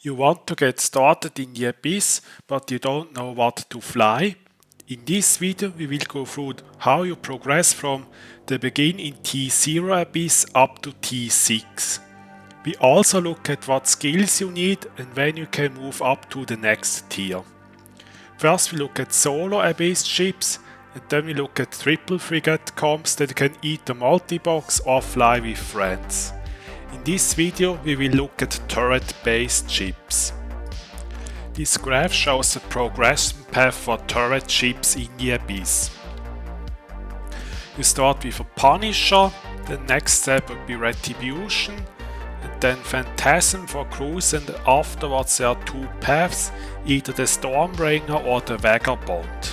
You want to get started in the Abyss, but you don't know what to fly? In this video we will go through how you progress from the begin in T0 Abyss up to T6. We also look at what skills you need and when you can move up to the next tier. First we look at solo Abyss ships, and then we look at triple frigate comps that can eat the multibox or fly with friends. In this video we will look at turret-based ships. This graph shows the progression path for turret ships in the Abyss. You start with a Punisher, the next step would be Retribution, and then Phantasm for cruise, and afterwards there are two paths, either the Stormbringer or the Vagabond.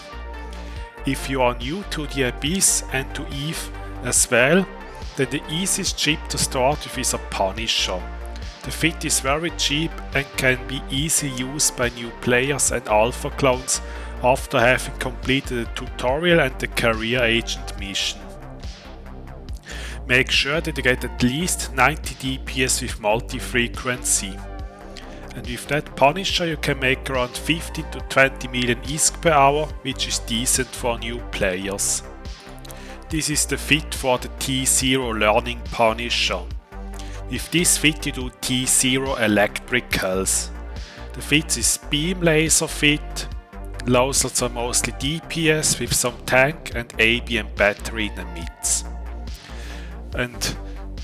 If you are new to the Abyss and to EVE as well, then the easiest ship to start with is a Punisher. The fit is very cheap and can be easily used by new players and alpha clones after having completed the tutorial and the career agent mission. Make sure that you get at least 90 DPS with multi-frequency. And with that Punisher you can make around 15 to 20 million ISK per hour, which is decent for new players. This is the fit for the T0 Learning Punisher. With this fit you do T0 Electricals. The fit is beam laser fit, lasers are mostly DPS with some tank and AB and battery in the midst. And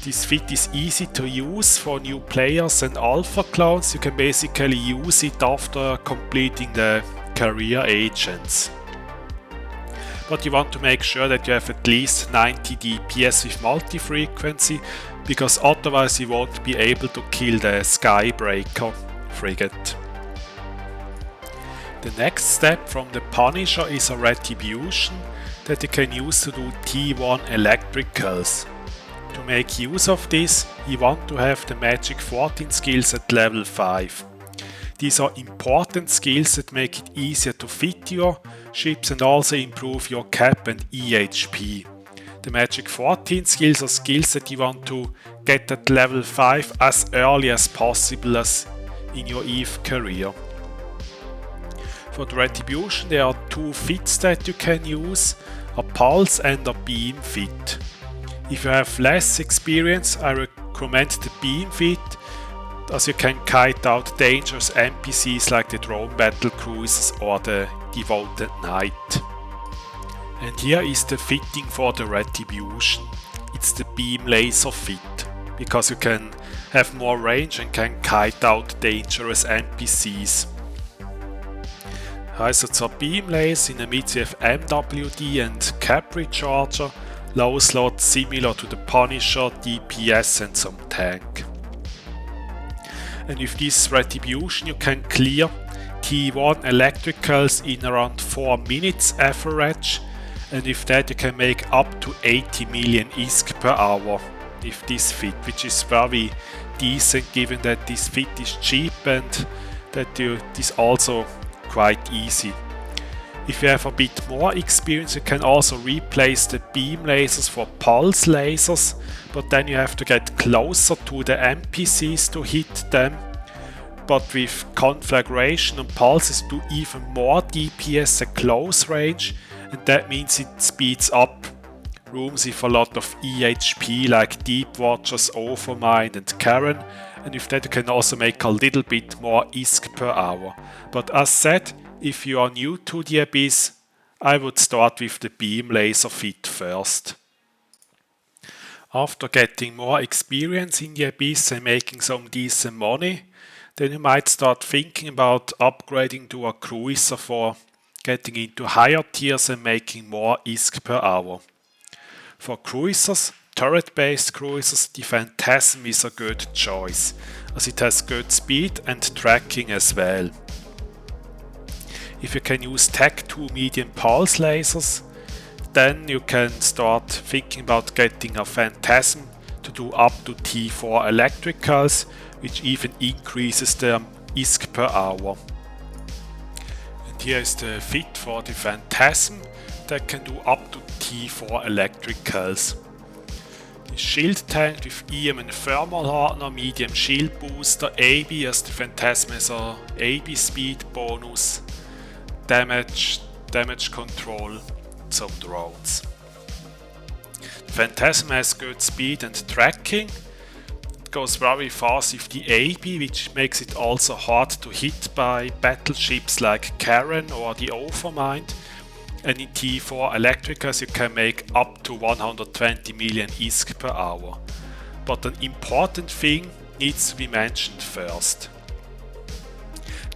this fit is easy to use for new players and alpha clones. You can basically use it after completing the career agents. But you want to make sure that you have at least 90 DPS with multi-frequency, because otherwise you won't be able to kill the Skybreaker frigate. The next step from the Punisher is a Retribution that you can use to do T1 Electricals. To make use of this, you want to have the Magic 14 skills at level 5. These are important skills that make it easier to fit your ships and also improve your cap and EHP. The Magic 14 skills are skills that you want to get at level 5 as early as possible as in your EVE career. For the Retribution there are two fits that you can use, a Pulse and a Beam fit. If you have less experience, I recommend the Beam fit, as you can kite out dangerous NPCs like the drone battle cruisers or the devoted knight. And here is the fitting for the Retribution. It's the beam laser fit, because you can have more range and can kite out dangerous NPCs. Heißt a beam laser, in the midst you have MWD and cap recharger, low slot similar to the Punisher, DPS and some tank. And with this Retribution you can clear T1 Electricals in around 4 minutes average, and with that you can make up to 80 million ISK per hour with this fit, which is very decent given that this fit is cheap and that it is also quite easy. If you have a bit more experience you can also replace the beam lasers for pulse lasers, but then you have to get closer to the NPCs to hit them. But with conflagration and pulses do even more DPS at close range, and that means it speeds up rooms with a lot of EHP like Deep Watchers, Overmind and Karen, and with that you can also make a little bit more ISK per hour. But as said, if you are new to the Abyss, I would start with the beam laser fit first. After getting more experience in the Abyss and making some decent money, then you might start thinking about upgrading to a cruiser for getting into higher tiers and making more ISK per hour. For cruisers, turret-based cruisers, the Phantasm is a good choice, as it has good speed and tracking as well. If you can use Tech 2 medium pulse lasers, then you can start thinking about getting a Phantasm to do up to T4 Electricals, which even increases the ISK per hour. And here is the fit for the Phantasm that can do up to T4 Electricals. shield tank with EM and thermal hardener, medium shield booster, AB as the Phantasm has a AB speed bonus, damage control, some drones. The Phantasm has good speed and tracking. It goes very fast with the AB, which makes it also hard to hit by battleships like Karen or the Overmind. And in T4 Electricas you can make up to 120 million ISK per hour. But an important thing needs to be mentioned first.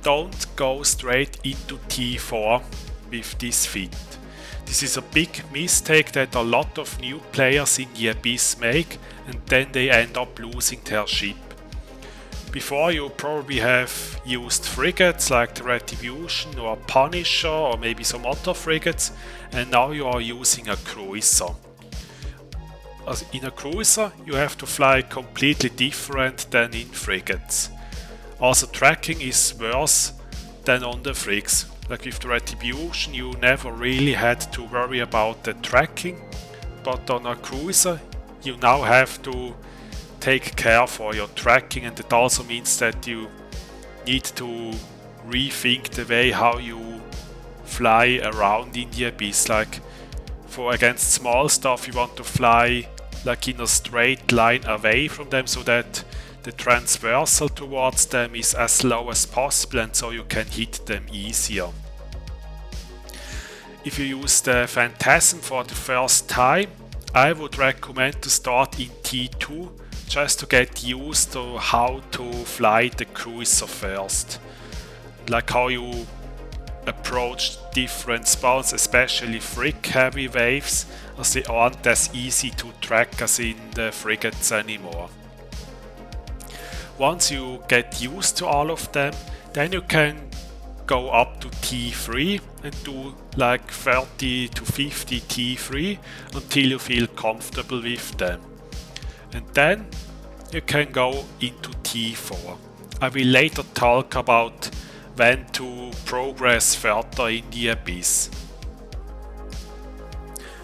Don't go straight into T4 with this fit. This is a big mistake that a lot of new players in the Abyss make, and then they end up losing their ship. Before you probably have used frigates like the Retribution or Punisher or maybe some other frigates, and now you are using a cruiser. In a cruiser you have to fly completely different than in frigates. Also tracking is worse than on the frigs. Like with the Retribution you never really had to worry about the tracking, but on a cruiser you now have to take care for your tracking, and it also means that you need to rethink the way how you fly around in the Abyss. Like for against small stuff you want to fly like in a straight line away from them so that the transversal towards them is as low as possible and so you can hit them easier. If you use the Phantasm for the first time, I would recommend to start in T2 just to get used to how to fly the cruiser first. Like how you approach different spawns, especially frig heavy waves, as they aren't as easy to track as in the frigates anymore. Once you get used to all of them, then you can go up to T3 and do like 30 to 50 T3 until you feel comfortable with them. And then you can go into T4. I will later talk about when to progress further in the Abyss.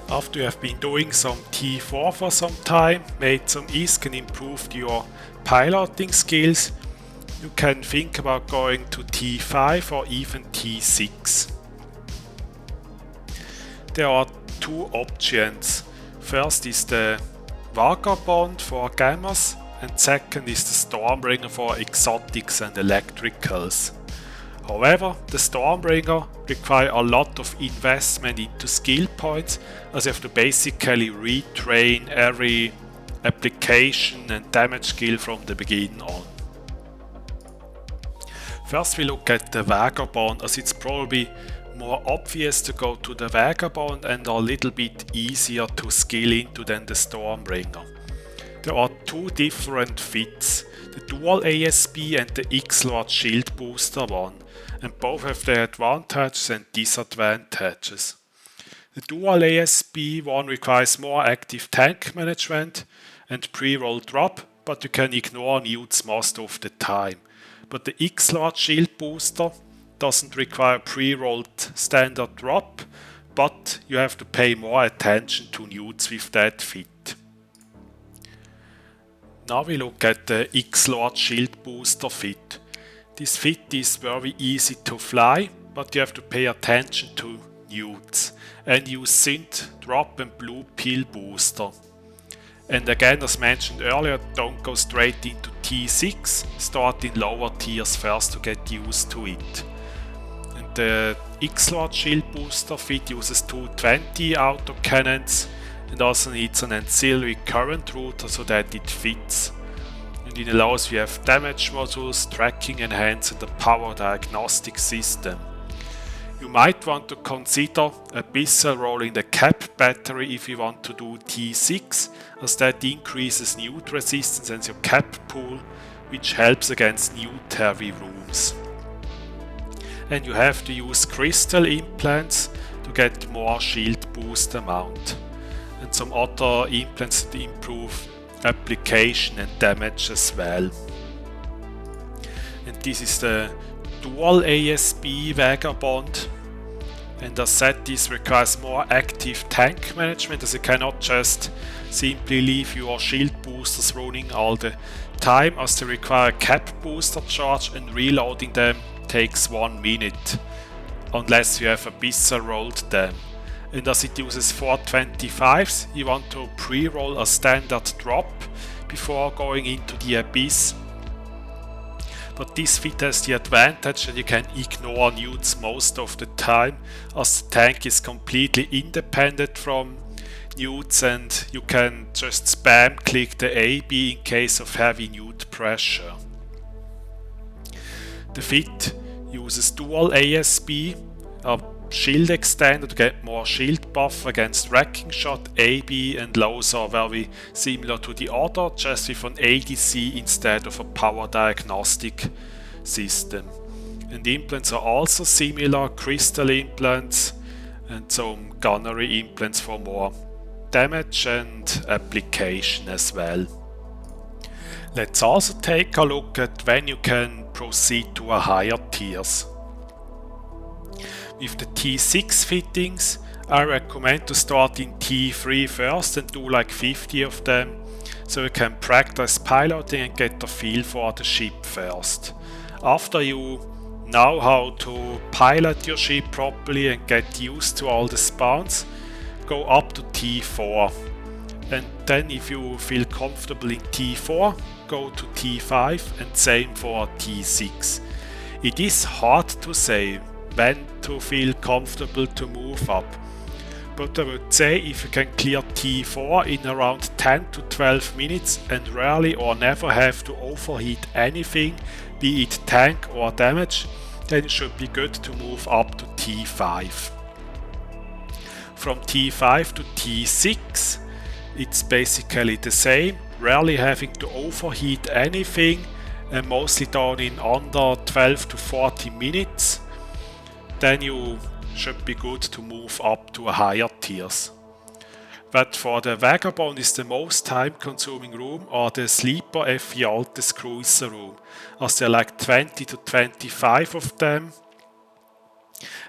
After you have been doing some T4 for some time, made some ISK and improved your piloting skills, you can think about going to T5 or even T6. There are two options. First is the Vagabond for gamers, and second is the Stormbringer for exotics and electricals. However, the Stormbringer requires a lot of investment into skill points, as you have to basically retrain every application and damage skill from the beginning on. First we look at the Vagabond, as it's probably more obvious to go to the Vagabond and a little bit easier to skill into than the Stormbringer. There are two different fits, the dual ASP and the X-Lord shield booster one, and both have their advantages and disadvantages. The dual ASP one requires more active tank management and pre-roll drop, but you can ignore newts most of the time. But the X-Lord shield booster doesn't require pre-rolled standard drop, but you have to pay more attention to newts with that fit. Now we look at the X-Lord shield booster fit. This fit is very easy to fly, but you have to pay attention to newts and use synth drop and blue pill booster. And again, as mentioned earlier, don't go straight into T6, start in lower tiers first to get used to it. And the X-Lord shield booster fit uses 220 autocannons and also needs an ancillary current router so that it fits. And in allows we have damage modules, tracking enhance and a power diagnostic system. You might want to consider Abyssal rolling the cap battery if you want to do T6, as that increases newt resistance and your cap pool, which helps against newt heavy rooms. And you have to use crystal implants to get more shield boost amount, and some other implants to improve application and damage as well. And this is the dual ASP Vagabond, And as said, this requires more active tank management, as you cannot just simply leave your shield boosters running all the time, as they require a cap booster charge and reloading them takes 1 minute, unless you have Abyssal rolled them. And as it uses 425s, you want to pre-roll a standard drop before going into the Abyss. But this fit has the advantage that you can ignore newts most of the time, as the tank is completely independent from newts and you can just spam click the AB in case of heavy newt pressure. The fit uses dual ASB, a shield extender to get more shield buff against wrecking shot. AB and lows are very similar to the other, just with an ADC instead of a power diagnostic system. And implants are also similar, crystal implants and some gunnery implants for more damage and application as well. Let's also take a look at when you can proceed to a higher tiers. With the T6 fittings, I recommend to start in T3 first and do like 50 of them, so you can practice piloting and get a feel for the ship first. After you know how to pilot your ship properly and get used to all the spawns, go up to T4. And then if you feel comfortable in T4, go to T5 and same for T6. It is hard to say when to feel comfortable to move up, but I would say if you can clear T4 in around 10 to 12 minutes and rarely or never have to overheat anything, be it tank or damage, then it should be good to move up to T5. From T5 to T6, it's basically the same, rarely having to overheat anything and mostly done in under 12 to 40 minutes. Then you should be good to move up to a higher tiers. But for the Vagabond is the most time consuming room or the Sleeper FE Altes Cruiser room, as there are like 20 to 25 of them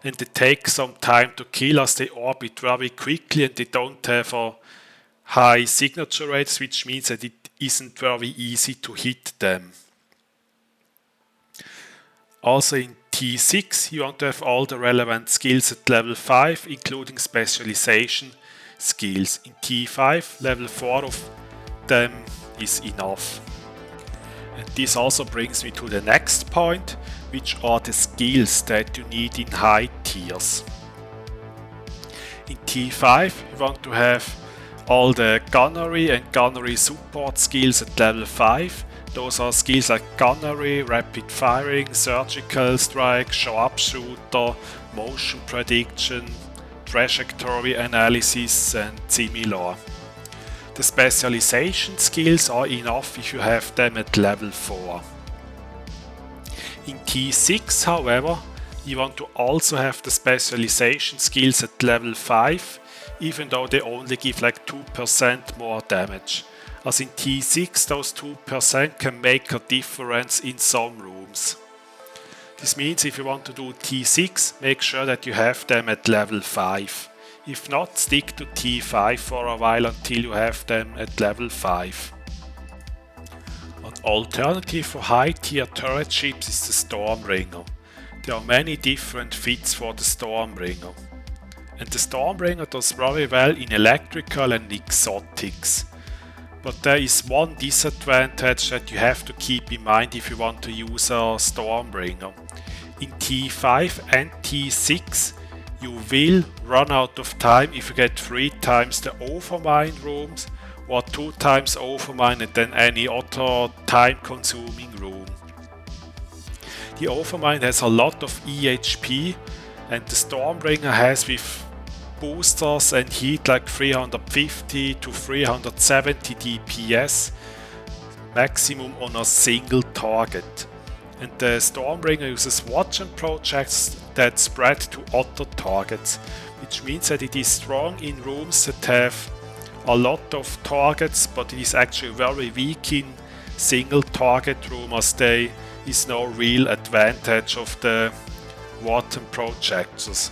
and they take some time to kill as they orbit very quickly and they don't have a high signature rates, which means that it isn't very easy to hit them. Also in T6 you want to have all the relevant skills at level 5, including specialization skills. In T5 level 4 of them is enough. And this also brings me to the next point, which are the skills that you need in high tiers. In T5 you want to have all the gunnery and gunnery support skills at level 5. Those are skills like gunnery, rapid firing, surgical strike, sharpshooter, motion prediction, trajectory analysis and similar. The specialization skills are enough if you have them at level 4. In T6, however, you want to also have the specialization skills at level 5, even though they only give like 2% more damage. As in T6, those 2% can make a difference in some rooms. This means if you want to do T6, make sure that you have them at level 5. If not, stick to T5 for a while until you have them at level 5. An alternative for high tier turret ships is the Stormbringer. There are many different fits for the Stormbringer. And the Stormbringer does very well in electrical and exotics. But there is one disadvantage that you have to keep in mind if you want to use a Stormbringer. In T5 and T6 you will run out of time if you get 3 times the overmine rooms or 2 times overmine and then any other time consuming room. The overmine has a lot of EHP and the Stormbringer has with boosters and heat like 350 to 370 DPS maximum on a single target. And the Stormbringer uses watch and projects that spread to other targets, which means that it is strong in rooms that have a lot of targets, but it is actually very weak in single target room as there is no real advantage of the watch and projectors.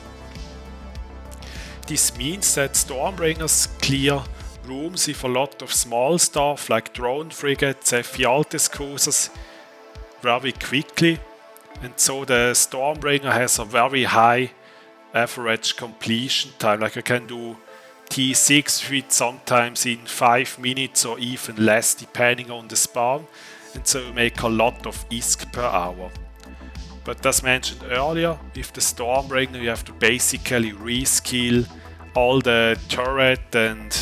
This means that Stormbringers clear rooms with a lot of small stuff like drone frigates, F-Altes cruisers very quickly, and so the Stormbringer has a very high average completion time. Like I can do T6 with sometimes in 5 minutes or even less depending on the spawn, and so you make a lot of ISK per hour. But as mentioned earlier, with the Stormbringer you have to basically reskill all the turret and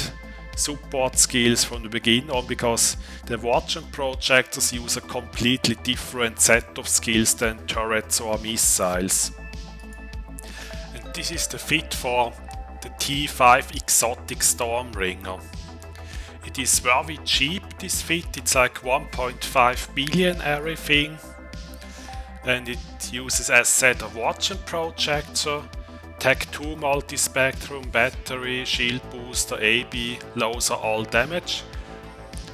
support skills from the beginning on, because the watch and projectors use a completely different set of skills than turrets or missiles. And this is the fit for the T5 exotic Stormbringer. It is very cheap, this fit, it's like 1.5 billion everything, and it uses as said a watch and projector, Tech 2 multi-spectrum, battery, shield booster, AB, lowers all damage.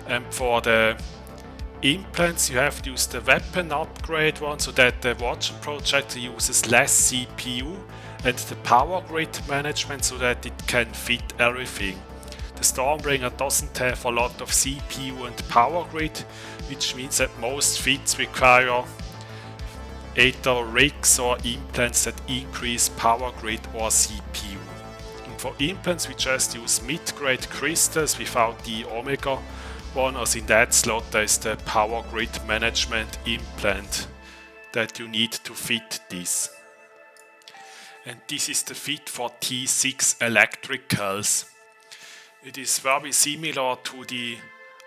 And for the implants you have to use the weapon upgrade one, so that the watch and projector uses less CPU, and the power grid management so that it can fit everything. The Stormbringer doesn't have a lot of CPU and power grid, which means that most fits require either rigs or implants that increase power grid or CPU. And for implants we just use mid-grade crystals without the Omega one, as in that slot there is the power grid management implant that you need to fit this. And this is the fit for T6 electricals. It is very similar to the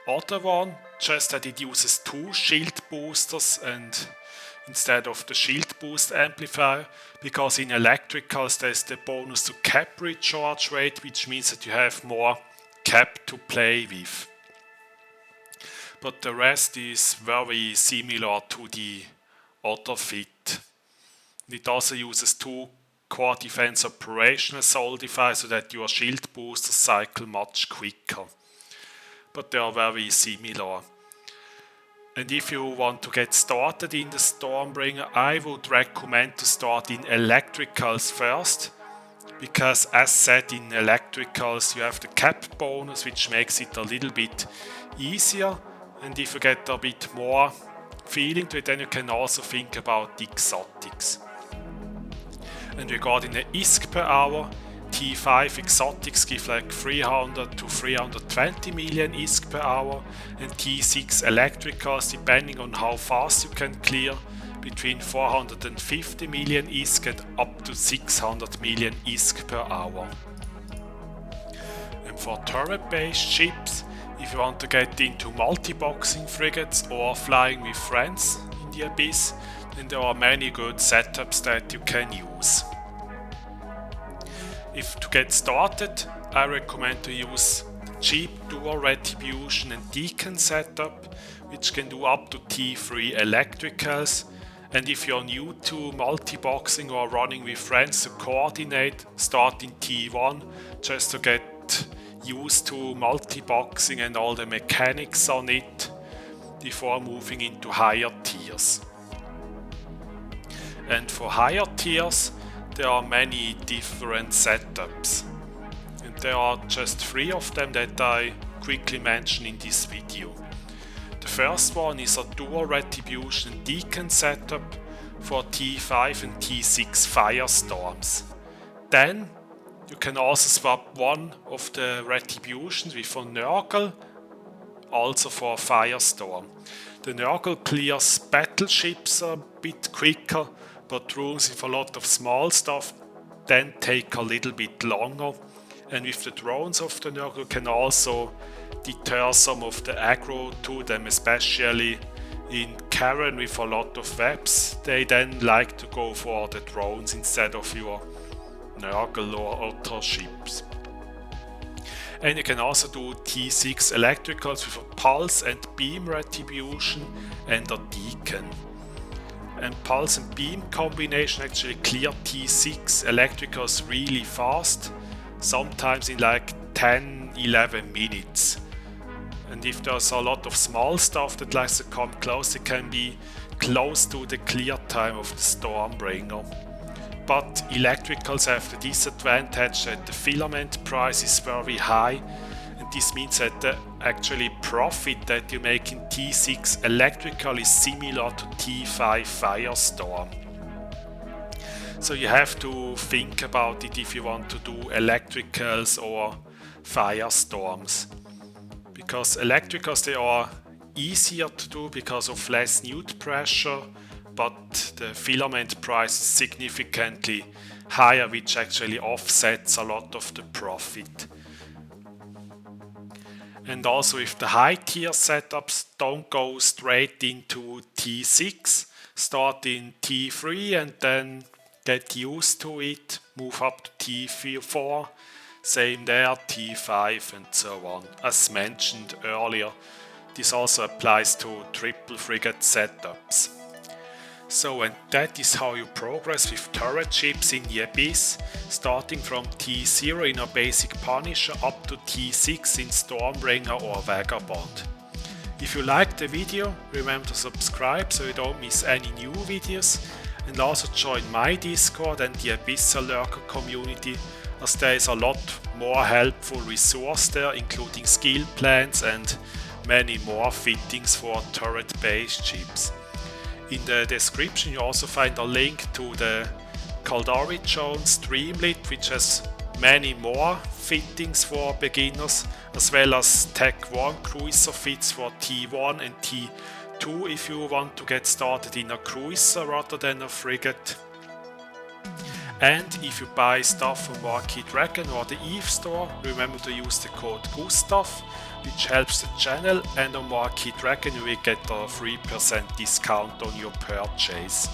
other one, just that it uses 2 shield boosters and instead of the shield boost amplifier, because in electricals there is the bonus to cap recharge rate, which means that you have more cap to play with. But the rest is very similar to the other fit. It also uses 2 core defense operational solidify, so that your shield boosters cycle much quicker. But they are very similar. And if you want to get started in the Stormbringer, I would recommend to start in electricals first, because as said, in electricals you have the cap bonus, which makes it a little bit easier, and if you get a bit more feeling to it, then you can also think about the exotics. And regarding the ISK per hour, T5 exotics give like 300 to 320 million ISK per hour, and T6 electricals, depending on how fast you can clear, between 450 million ISK and up to 600 million ISK per hour. And for turret-based ships, if you want to get into multiboxing frigates or flying with friends in the Abyss, then there are many good setups that you can use. If to get started, I recommend to use the cheap dual Retribution and Deacon setup, which can do up to T3 electricals. And if you're new to multiboxing or running with friends to coordinate, start in T1 just to get used to multiboxing and all the mechanics on it before moving into higher tiers. And for higher tiers, there are many different setups, and there are just 3 of them that I quickly mention in this video. The first one is a dual Retribution Deacon setup for T5 and T6 Firestorms. Then you can also swap one of the Retributions with a Nurgle, also for Firestorm. The Nurgle clears battleships a bit quicker, but rooms with a lot of small stuff then take a little bit longer, and with the drones of the Nurgle can also deter some of the aggro to them, especially in Karen with a lot of webs. They then like to go for the drones instead of your Nurgle or other ships. And you can also do T6 electricals with a pulse and beam Retribution and a Deacon. And pulse and beam combination actually clear T6 electricals really fast, sometimes in like 10-11 minutes. And if there's a lot of small stuff that likes to come close, it can be close to the clear time of the Stormbringer. but electricals have the disadvantage that the filament price is very high, and this means that the actually profit that you make in T6 electrical is similar to T5 Firestorm. So you have to think about it if you want to do electricals or firestorms, because electricals, they are easier to do because of less newt pressure, but the filament price is significantly higher, which actually offsets a lot of the profit. And also, if the high tier setups don't go straight into T6, start in T3 and then get used to it, move up to T4, same there, T5 and so on. As mentioned earlier, this also applies to triple frigate setups. So, and that is how you progress with turret ships in the Abyss, starting from T0 in a basic Punisher up to T6 in Stormbringer or Vagabond. If you liked the video, remember to subscribe so you don't miss any new videos, and also join my Discord and the Abyssal Lurker community, as there is a lot more helpful resource there, including skill plans and many more fittings for turret-based ships. In the description you also find a link to the Caldari Jones Streamlit, which has many more fittings for beginners, as well as Tech 1 cruiser fits for T1 and T2 if you want to get started in a cruiser rather than a frigate. And if you buy stuff from Marquee Dragon or the Eve store, remember to use the code Gustav, which helps the channel, and on Marquee Dragon you will get a 3% discount on your purchase.